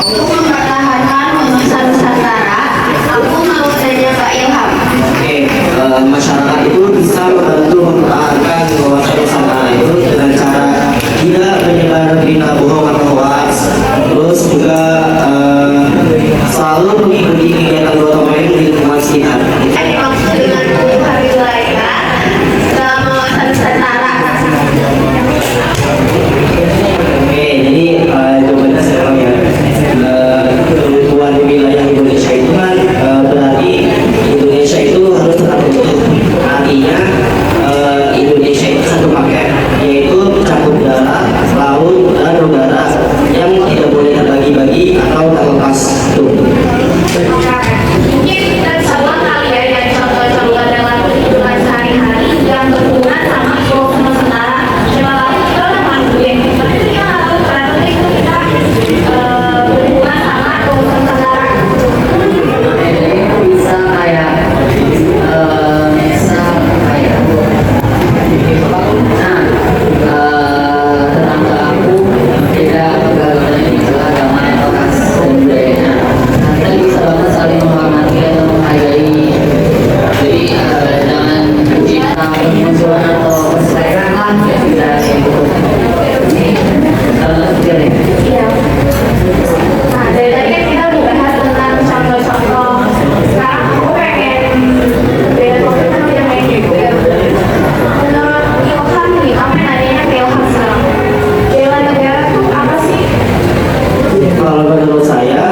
Untuk mempertahankan bangsa Nusantara, aku mau tanya Pak Ilham. Oke, masyarakat itu bisa membantu mempertahankan wawasan Nusantara itu dengan cara tidak menyebar berita bohong atau hoax, terus juga selalu mengikuti kegiatan gotong royong di lingkungan sekitar. Maksud dengan hari wilayah dalam wawasan Nusantara. Oke, jadi jawabannya sekarang ya. Kebutuhan wilayah Indonesia itu kan berarti Indonesia itu harus tetap utuh. Artinya Indonesia itu satu paket, yaitu cakup darat, laut, dan udara yang tidak boleh terbagi-bagi atau terlepas. Tuh. Mungkin kita bisa buat kali ya yang contoh-contoh dalam kehidupan sehari-hari yang berhubungan sama wawasan Nusantara. Coba kita sama gue, tapi itu yang harus berarti itu kita berhubungan sama wawasan Nusantara. Bisa kayak tetangga aku beda agama atau ras dan budayanya. Kita bisa banget saling menghormati atau menghargai. Jadi jangan mencipta permusuhan atau perselisihan lah kita itu. Iya. Nah, dari tadi kan kita udah bahas tentang contoh-contoh. Sekarang aku pengen beda topik tapi yang lain juga. Menurut Ilham nih, aku nanya ke Ilham sekarang. Bela negara tuh apa sih? Kalau menurut saya,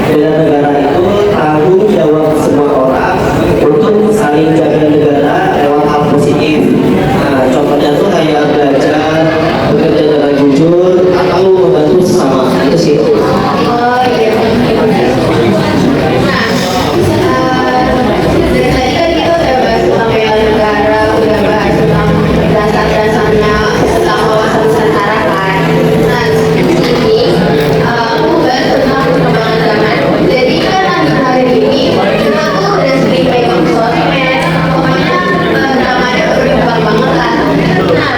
bela negara itu tanggung jawab semua orang untuk saling jaga negara lewat hal positif. Nah, contohnya tuh kayak belajar, bekerja dengan jujur, atau membantu sesama. Itu sih. Oh iya. Nah, dari tadi kan kita udah bahas tentang bela negara, udah bahas tentang dasar-dasarnya tentang wawasan Nusantara kan. Nah, ini aku bahas tentang perkembangan zaman. Jadi kan akhir-akhir ini kita tuh udah sering pegang sosmed, pokoknya zamannya berkembang banget lah. Nah,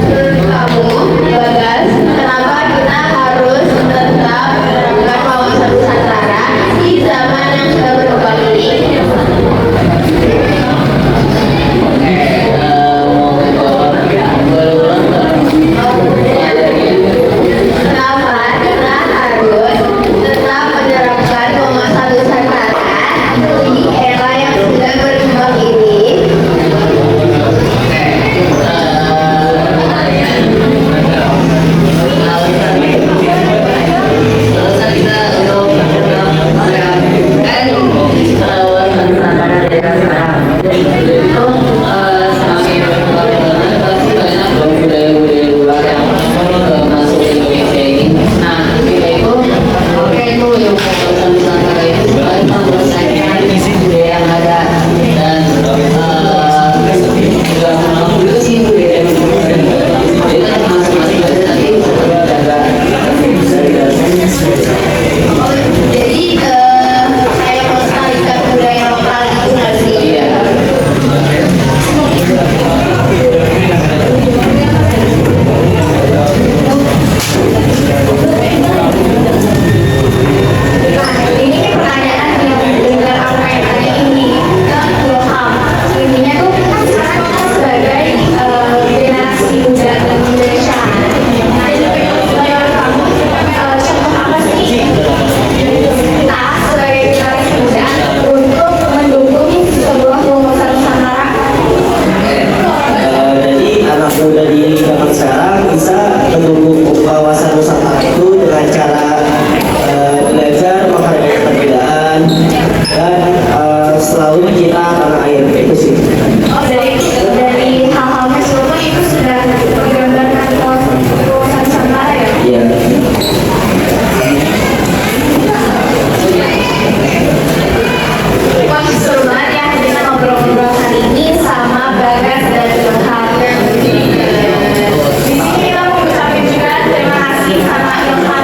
menurut kamu, Bagas, kenapa kita harus tetap menerapkan wawasan Nusantara di zaman yang sudah berkembang ini? Kenapa kita harus tetap menerapkan wawasan Nusantara di era yang sudah berkembang ini? Jadi kayak melestarikan budaya lokal gitu nggak sih? Nah, ini pertanyaan yang dengan apa yang tadi ini ke Ilham. Intinya tuh kan sekarang kita sebagai generasi muda Indonesia. Nah, ini menurut kamu contoh apa sih kita sebagai generasi muda untuk mendukung sebuah wawasan Nusantara? Jadi anak muda di zaman sekarang bisa mendukung wawasan Nusantara itu dengan cara belajar menghargai perbedaan dan selalu mencinta tanah air. Itu sih. Oh, dari hal-hal tersebut itu sudah menggambarkan wawasan Nusantara ya? Iya. Wah, seru banget ya kita ngobrol-ngobrol hari ini sama Bagas dan Ilham. Di sini kita mau ucapin juga terima kasih sama Ilham